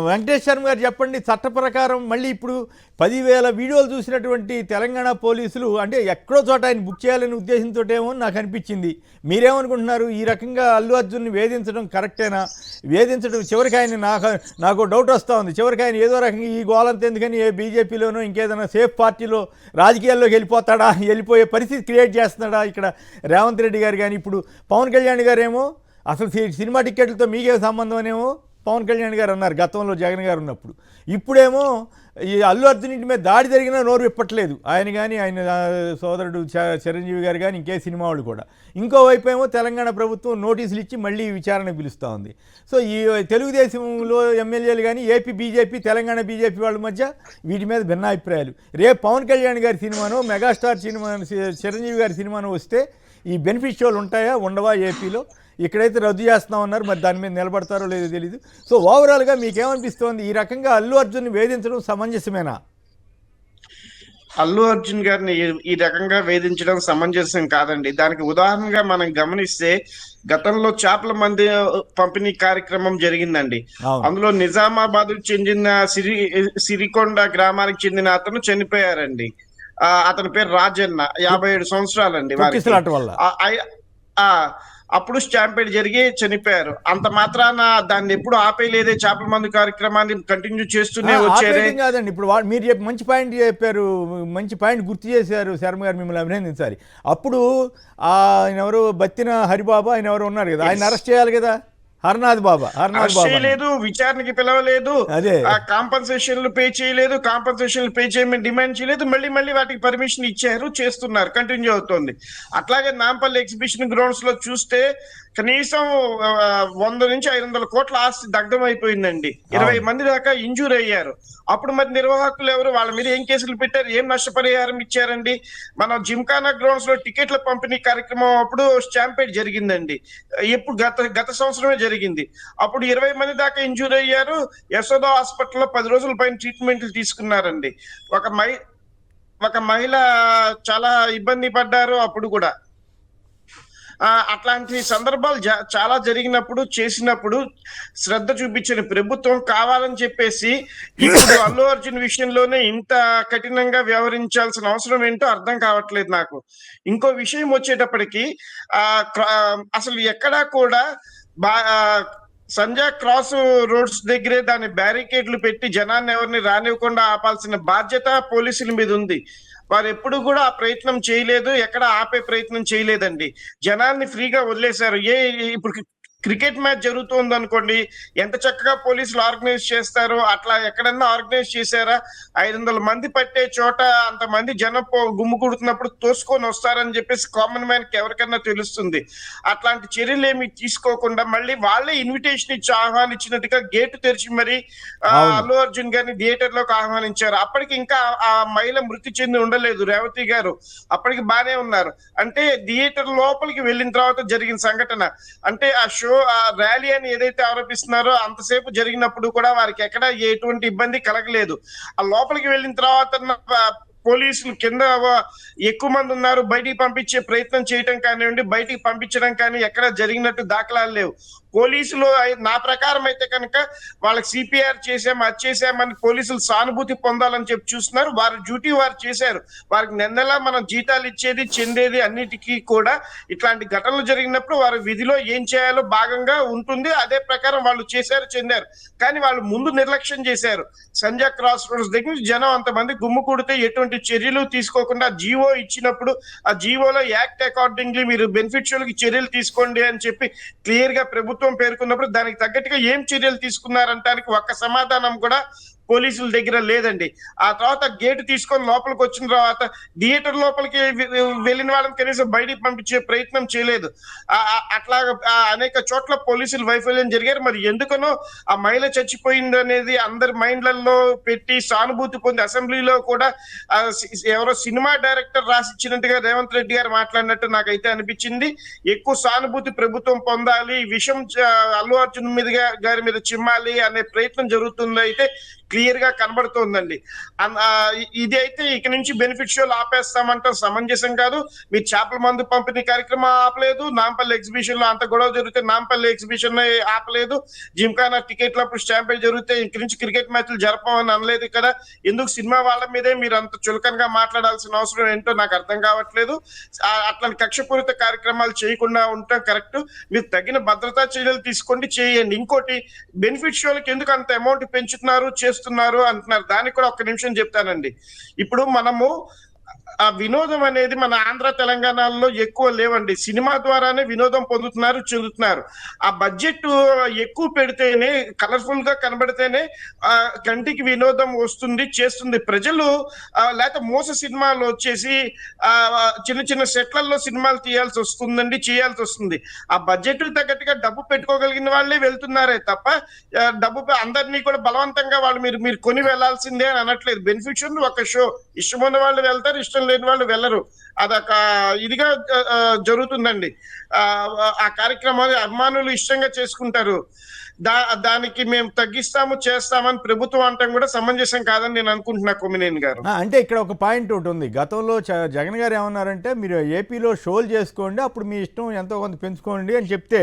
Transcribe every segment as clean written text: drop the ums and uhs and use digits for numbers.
వెంకటేష్ శర్మ గారు చెప్పండి, చట్ట ప్రకారం మళ్ళీ ఇప్పుడు 10,000 వీడియోలు చూసినటువంటి తెలంగాణ పోలీసులు అంటే ఎక్కడో చోట ఆయన బుక్ చేయాలనే ఉద్దేశంతో ఏమో నాకు అనిపించింది. మీరేమనుకుంటున్నారు? ఈ రకంగా అల్లు అర్జున్ని వేధించడం కరెక్టేనా? వేధించడం చివరికి ఆయన నాకు డౌట్ వస్తూ ఉంది. చివరికి ఆయన ఏదో రకంగా ఈ గోలంత ఎందుకని ఏ బీజేపీలోనో ఇంకేదైనా సేఫ్ పార్టీలో రాజకీయాల్లోకి వెళ్ళిపోతాడా, వెళ్ళిపోయే పరిస్థితి క్రియేట్ చేస్తున్నాడా ఇక్కడ రేవంత్ రెడ్డి గారు? కానీ ఇప్పుడు పవన్ కళ్యాణ్ గారేమో అసలు సినిమా టిక్కెట్లతో మీకే సంబంధం అనేమో పవన్ కళ్యాణ్ గారు అన్నారు గతంలో జగన్ గారు ఉన్నప్పుడు. ఇప్పుడేమో ఈ అల్లు అర్జున్ ఇంటి మీద దాడి జరిగినా నోరు విప్పట్లేదు ఆయన కానీ, ఆయన సోదరుడు చిరంజీవి గారు కానీ, ఇంకే సినిమా వాళ్ళు కూడా. ఇంకోవైపు ఏమో తెలంగాణ ప్రభుత్వం నోటీసులు ఇచ్చి మళ్ళీ విచారణ పిలుస్తూ ఉంది. సో ఈ తెలుగుదేశంలో ఎమ్మెల్యేలు కానీ ఏపీ బీజేపీ తెలంగాణ బీజేపీ వాళ్ళ మధ్య వీటి మీద భిన్నాభిప్రాయాలు. రేపు పవన్ కళ్యాణ్ గారి సినిమానో మెగాస్టార్ సినిమా చిరంజీవి గారి సినిమానో వస్తే ఈ బెనిఫిషియల్ ఉంటాయా ఉండవా? ఏపీలో ఇక్కడైతే రద్దు చేస్తామన్నారు, మరి దాని మీద నిలబడతారో లేదో తెలీదు. సో ఓవరాల్గా మీకేమనిపిస్తోంది? ఈ రకంగా అల్లు అర్జున్ వేధించడం సమంజసమేనా? అల్లు అర్జున్ గారిని ఈ రకంగా వేధించడం సమంజసం కాదండి. దానికి ఉదాహరణగా మనం గమనిస్తే గతంలో చేపల మంది పంపిణీ కార్యక్రమం జరిగిందండి. అందులో నిజామాబాద్ చెందిన సిరికొండ గ్రామానికి చెందిన అతను చనిపోయారండి. అతని పేరు రాజన్న, 57 సంవత్సరాలండి. అప్పుడు స్టాంపేడ్ జరిగి చనిపోయారు. అంత మాత్రాన దాన్ని ఎప్పుడు ఆపేయలేదే, చేపల మందు కార్యక్రమాన్ని కంటిన్యూ చేస్తూనే వచ్చారే కాదండి. ఇప్పుడు మీరు మంచి పాయింట్ చెప్పారు, మంచి పాయింట్ గుర్తు చేశారు శర్మ గారు, మిమ్మల్ని అభినందించాలి. అప్పుడు ఆయన ఎవరు బత్తిన హరిబాబు ఆయన ఎవరు ఉన్నారు కదా, ఆయన అరెస్ట్ చేయాలి కదా. హర్నాథ్ బాబా చేయలేదు, విచారణకి పిలవలేదు, కాంపన్సేషన్లు పే చేయలేదు, కాంపన్సేషన్లు పే చేయమని డిమాండ్ చేయలేదు. మళ్ళీ వాటికి పర్మిషన్ ఇచ్చారు, చేస్తున్నారు, కంటిన్యూ అవుతుంది. అట్లాగే నాంపల్లి ఎగ్జిబిషన్ గ్రౌండ్స్ లో చూస్తే కనీసం 100 నుంచి 500 కోట్ల ఆస్తి దగ్ధం అయిపోయిందండి. 20 మంది దాకా ఇంజూర్ అయ్యారు. అప్పుడు మరి నిర్వాహకులు ఎవరు? వాళ్ళ మీద ఏం కేసులు పెట్టారు? ఏం నష్టపరిహారం ఇచ్చారండి? మనం జిమ్ఖానా గ్రౌండ్స్ లో టికెట్ల పంపిణీ కార్యక్రమం అప్పుడు స్టాంపేడ్ జరిగిందండి. ఎప్పుడు గత సంవత్సరమే జరిగింది. అప్పుడు 20 మంది దాకా ఇంజూర్ అయ్యారు. యశోద హాస్పిటల్లో 10 రోజుల పైన ట్రీట్మెంట్లు తీసుకున్నారండి. ఒక మహిళ చాలా ఇబ్బంది పడ్డారు అప్పుడు కూడా. అట్లాంటి సందర్భాలు చాలా జరిగినప్పుడు, చేసినప్పుడు శ్రద్ధ చూపించిన ప్రభుత్వం కావాలని చెప్పేసి ఇప్పుడు అల్లు అర్జున్ విషయంలోనే ఇంత కఠినంగా వ్యవహరించాల్సిన అవసరం ఏంటో అర్థం కావట్లేదు నాకు. ఇంకో విషయం వచ్చేటప్పటికి అసలు ఎక్కడా కూడా సంజా క్రాస్ రోడ్స్ దగ్గరే దాని బ్యారికేడ్లు పెట్టి జనాన్ని ఎవరిని రానివ్వకుండా ఆపాల్సిన బాధ్యత పోలీసుల మీద ఉంది. వారు ఎప్పుడు కూడా ఆ ప్రయత్నం చేయలేదు, ఎక్కడ ఆపే ప్రయత్నం చేయలేదండి. జనాల్ని ఫ్రీగా వదిలేశారు. ఇప్పుడు క్రికెట్ మ్యాచ్ జరుగుతుంది అనుకోండి, ఎంత చక్కగా పోలీసులు ఆర్గనైజ్ చేస్తారో అట్లా ఎక్కడన్నా ఆర్గనైజ్ చేశారా? 500 మంది పట్టే చోట అంతమంది జనం గుమ్ముకూడుతున్నప్పుడు తోసుకొని వస్తారని చెప్పేసి కామన్ మ్యాన్ కి ఎవరికన్నా తెలుస్తుంది. అట్లాంటి చర్యలు ఏమి తీసుకోకుండా మళ్ళీ వాళ్ళే ఇన్విటేషన్ ఇచ్చి ఆహ్వానించినట్టుగా గేటు తెరిచి మరి అల్లు అర్జున్ గారిని థియేటర్ లోకి ఆహ్వానించారు. అప్పటికి ఇంకా ఆ మహిళ మృతి చెంది ఉండలేదు, రేవతి గారు అప్పటికి బానే ఉన్నారు. అంటే థియేటర్ లోపలికి వెళ్ళిన తర్వాత జరిగిన సంఘటన. అంటే ఆ ర్యాలీ అని ఏదైతే ఆరోపిస్తున్నారో అంతసేపు జరిగినప్పుడు కూడా వారికి ఎక్కడ ఎటువంటి ఇబ్బంది కలగలేదు. ఆ లోపలికి వెళ్ళిన తర్వాత పోలీసులు కింద ఎక్కువ మంది ఉన్నారు, బయటికి పంపించే ప్రయత్నం చేయటం కానివ్వండి, బయటికి పంపించడం కానీ ఎక్కడ జరిగినట్టు దాఖలాలు లేవు. పోలీసులు నా ప్రకారం అయితే కనుక వాళ్ళకి సిపిఆర్ చేసాం, అది చేసామని పోలీసులు సానుభూతి పొందాలని చెప్పి చూస్తున్నారు. వారి డ్యూటీ వారు చేశారు. వారికి నెలలా మనం జీతాలు ఇచ్చేది చెందేది అన్నిటికీ కూడా ఇట్లాంటి ఘటనలు జరిగినప్పుడు వారి విధిలో ఏం చేయాలో భాగంగా ఉంటుంది. అదే ప్రకారం వాళ్ళు చేశారు, చెందారు. కానీ వాళ్ళు ముందు నిర్లక్ష్యం చేశారు. సంజా క్రాస్ రోడ్స్ దగ్గర జనం అంతమంది గుమ్ము కూడితే ఎటువంటి చర్యలు తీసుకోకుండా జీవో ఇచ్చినప్పుడు ఆ జీవోలో యాక్ట్ అకార్డింగ్లీ మీరు బెనిఫిషియల్కి చర్యలు తీసుకోండి అని చెప్పి క్లియర్ గా ప్రభుత్వం పేర్కొన్నప్పుడు దానికి తగ్గట్టుగా ఏం చర్యలు తీసుకున్నారంటానికి ఒక్క సమాధానం కూడా పోలీసుల దగ్గర లేదండి. ఆ తర్వాత గేటు తీసుకొని లోపలికి వచ్చిన తర్వాత థియేటర్ లోపలికి వెళ్ళిన వాళ్ళని కనీసం బయటికి పంపించే ప్రయత్నం చేయలేదు. అట్లా అనేక చోట్ల పోలీసులు వైఫల్యం జరిగారు. మరి ఎందుకనో ఆ మహిళ చచ్చిపోయింది అనేది అందరి మైండ్లలో పెట్టి సానుభూతి పొంది అసెంబ్లీలో కూడా ఎవరో సినిమా డైరెక్టర్ రాసిచ్చినట్టుగా రేవంత్ రెడ్డి గారు మాట్లాడినట్టు నాకైతే అనిపించింది. ఎక్కువ సానుభూతి ప్రభుత్వం పొందాలి, విషయం అల్లు అర్జున్ గారి మీద చిమ్మాలి అనే ప్రయత్నం జరుగుతుంది. అయితే క్లియర్ గా కనబడుతోందండి. ఇది అయితే ఇక నుంచి బెనిఫిట్ షోలు ఆపేస్తామంటాం సమంజసం కాదు. మీరు చేపల మందు పంపిణీ కార్యక్రమం ఆపలేదు, నాంపల్లి ఎగ్జిబిషన్ లో అంత గొడవ జరిగితే నాంపల్లి ఎగ్జిబిషన్ ఆపలేదు, జిమ్ఖానా టికెట్లు అప్పుడు స్టాంపేడ్ జరిగితే ఇక నుంచి క్రికెట్ మ్యాచ్లు జరపమని అనలేదు కదా. ఎందుకు సినిమా వాళ్ళ మీదే మీరు అంత చులకనగా మాట్లాడాల్సిన అవసరం ఏంటో నాకు అర్థం కావట్లేదు. అట్లాంటి కక్షపూరిత కార్యక్రమాలు చేయకుండా ఉండటం కరెక్ట్. మీరు తగిన భద్రతా చర్యలు తీసుకోండి, చేయండి. ఇంకోటి, బెనిఫిట్ షోలకి ఎందుకు అంత అమౌంట్ పెంచుతున్నారు చేస్తున్నారు అంటున్నారు, దానికి కూడా ఒక్క నిమిషం చెప్తానండి. ఇప్పుడు మనము ఆ వినోదం అనేది మన ఆంధ్ర తెలంగాణలో ఎక్కువ లేవండి. సినిమా ద్వారానే వినోదం పొందుతున్నారు, చెందుతున్నారు. ఆ బడ్జెట్ ఎక్కువ పెడితేనే, కలర్ఫుల్ గా కనబడితేనే కంటికి వినోదం వస్తుంది, చేస్తుంది. ప్రజలు లేకపోతే మోస సినిమాలు వచ్చేసి చిన్న చిన్న సెట్లలో సినిమాలు తీయాల్సి వస్తుందండి, చేయాల్సి వస్తుంది. ఆ బడ్జెట్ తగ్గట్టుగా డబ్బు పెట్టుకోగలిగిన వాళ్ళే వెళ్తున్నారే తప్ప డబ్బు అందరినీ కూడా బలవంతంగా వాళ్ళు మీరు కొని వెళ్లాల్సిందే అని అనట్లేదు. బెనిఫిట్ షో ఒక షో, ఇష్టమున్న వాళ్ళు వెళ్తారు, ఇష్టం లేని వాళ్ళు వెళ్ళరు. అదొక ఇదిగా జరుగుతుందండి. ఆ కార్యక్రమాలు అభిమానులు ఇష్టంగా చేసుకుంటారు. దానికి మేము తగ్గిస్తాము చేస్తామని ప్రభుత్వం అంటాం కూడా సమంజసం కాదని నేను అనుకుంటున్నా కొమ్మినేని గారు. అంటే ఇక్కడ ఒక పాయింట్ ఒకటి ఉంది. గతంలో జగన్ గారు ఏమన్నారంటే, మీరు ఏపీలో షోలు చేసుకోండి, అప్పుడు మీ ఇష్టం ఎంతో కొంత పెంచుకోండి అని చెప్తే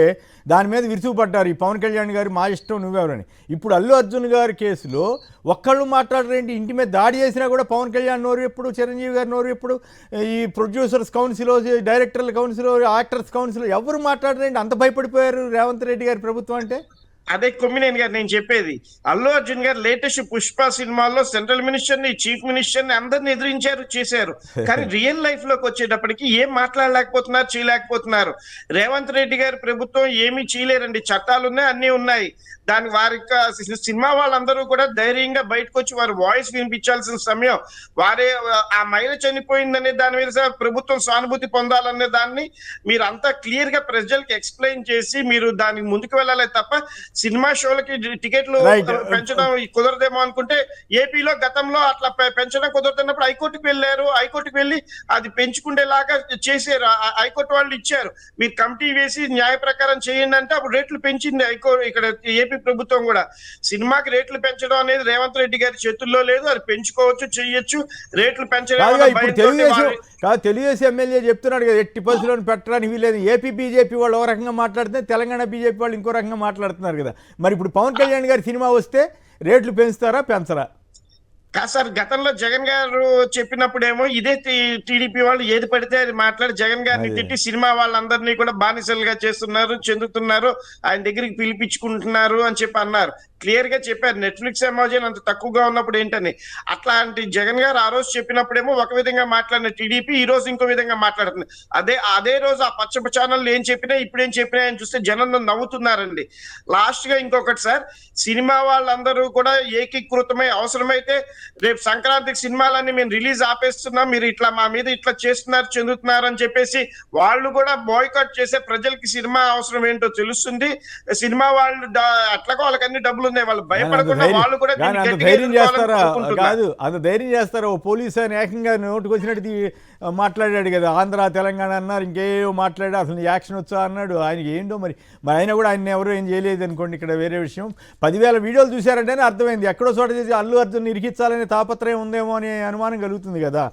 దాని మీద విరుచుకుపడ్డారు ఈ పవన్ కళ్యాణ్ గారు, మా ఇష్టం నువ్వెవరని. ఇప్పుడు అల్లు అర్జున్ గారి కేసులో ఒక్కళ్ళు మాట్లాడరేంటి? ఇంటి మీద దాడి చేసినా కూడా పవన్ కళ్యాణ్ నోరు ఎప్పుడు, చిరంజీవి గారి నోరు ఎప్పుడు, ఈ ప్రొడ్యూసర్స్ కౌన్సిల్, డైరెక్టర్ల కౌన్సిల్, యాక్టర్స్ కౌన్సిల్ ఎవరు మాట్లాడరేంటి? అంత భయపడిపోయారు రేవంత్ రెడ్డి గారి ప్రభుత్వం అంటే. అదే కొమ్మినేని గారు నేను చెప్పేది. అల్లు అర్జున్ గారు లేటెస్ట్ పుష్ప సినిమాల్లో సెంట్రల్ మినిస్టర్ ని, చీఫ్ మినిస్టర్ ని అందరిని ఎదిరించారు, చేశారు. కానీ రియల్ లైఫ్ లోకి వచ్చేటప్పటికి ఏం మాట్లాడలేకపోతున్నారు, చేయలేకపోతున్నారు. రేవంత్ రెడ్డి గారి ప్రభుత్వం ఏమీ చేయలేరండి. చట్టాలు ఉన్నాయి, అన్ని ఉన్నాయి. దాని వారి సినిమా వాళ్ళందరూ కూడా ధైర్యంగా బయటకు వచ్చి వారి వాయిస్ వినిపించాల్సిన సమయం. వారే ఆ మహిళ చనిపోయిందనే దాని మీద ప్రభుత్వం సానుభూతి పొందాలనే దాన్ని మీరు అంతా క్లియర్ గా ప్రజలకి ఎక్స్ప్లెయిన్ చేసి మీరు దానికి ముందుకు వెళ్ళాలి తప్ప సినిమా షోలకి టికెట్లు పెంచడం కుదరదేమో అనుకుంటే, ఏపీలో గతంలో అట్లా పెంచడం కుదరతున్నప్పుడు హైకోర్టుకు వెళ్ళారు. హైకోర్టుకు వెళ్ళి అది పెంచుకునేలాగా చేశారు. హైకోర్టు వాళ్ళు ఇచ్చారు, మీరు కమిటీ వేసి న్యాయ ప్రకారం చేయండి అంటే అప్పుడు రేట్లు పెంచింది హైకోర్టు. ఇక్కడ ఏపీ ప్రభుత్వం కూడా సినిమాకి రేట్లు పెంచడం అనేది రేవంత్ రెడ్డి గారి చేతుల్లో లేదు. అది పెంచుకోవచ్చు, చెయ్యొచ్చు. రేట్లు తెలుగుదేశం ఎమ్మెల్యే చెప్తున్నాడు కదా, ఎట్టి పరిస్థితుల్లో పెట్టడానికి వీలేదు. ఏపీ బీజేపీ వాళ్ళు ఒక రకంగా మాట్లాడితే తెలంగాణ బీజేపీ వాళ్ళు ఇంకో రకంగా మాట్లాడుతున్నారు కదా. మరి ఇప్పుడు పవన్ కళ్యాణ్ గారి సినిమా వస్తే రేట్లు పెంచుతారా, పెంచరా? కాదు సార్, గతంలో జగన్ గారు చెప్పినప్పుడేమో ఇదే టీడీపీ వాళ్ళు ఏది పడితే అది మాట్లాడి జగన్ గారిని తిట్టి సినిమా వాళ్ళందరినీ కూడా బానిసలుగా చేస్తున్నారు, చెందుతున్నారు, ఆయన దగ్గరికి పిలిపించుకుంటున్నారు అని చెప్పి అన్నారు. క్లియర్ గా చెప్పారు నెట్ఫ్లిక్స్, అమెజాన్ అంత తక్కువగా ఉన్నప్పుడు ఏంటని. అట్లాంటి జగన్ గారు ఆ రోజు చెప్పినప్పుడేమో ఒక విధంగా మాట్లాడిన టీడీపీ ఈ రోజు ఇంకో విధంగా మాట్లాడుతుంది. అదే రోజు ఆ పచ్చ ఛానల్ ఏం చెప్పినా ఇప్పుడేం చెప్పినా అని చూస్తే జనం నవ్వుతున్నారండి. లాస్ట్ గా ఇంకొకటి సార్, సినిమా వాళ్ళందరూ కూడా ఏకీకృతమై అవసరమైతే రేపు సంక్రాంతికి సినిమాలన్నీ మేము రిలీజ్ ఆపేస్తున్నాం, మీరు ఇట్లా మా మీద ఇట్లా చేస్తున్నారు, చెందుతున్నారు అని చెప్పేసి వాళ్ళు కూడా బాయ్కాట్ చేసే, ప్రజలకి సినిమా అవసరం ఏంటో తెలుస్తుంది. సినిమా వాళ్ళు అట్లాగో వాళ్ళకి అన్ని డబ్బులు ఉన్నాయి, వాళ్ళు భయపడకుండా వాళ్ళు కూడా ధైర్యం చేస్తారా? కాదు, అంత ధైర్యం చేస్తారా? ఓ పోలీసు ఆయన ఏకంగా నోటుకు వచ్చినట్టు మాట్లాడాడు కదా, ఆంధ్ర తెలంగాణ అన్నారు, ఇంకేవో మాట్లాడి అసలు యాక్షన్ వచ్చా అన్నాడు. ఆయనకి ఏంటో మరి ఆయన కూడా ఆయన ఎవరు ఏం చేయలేదు అనుకోండి. ఇక్కడ వేరే విషయం. 10,000 వీడియోలు చూశారంటేనే అర్థమైంది ఎక్కడో చోట చేసి అల్లు అర్జున్ ఇరికించాలనే తాపత్రయం ఉందేమో అనే అనుమానం కలుగుతుంది కదా.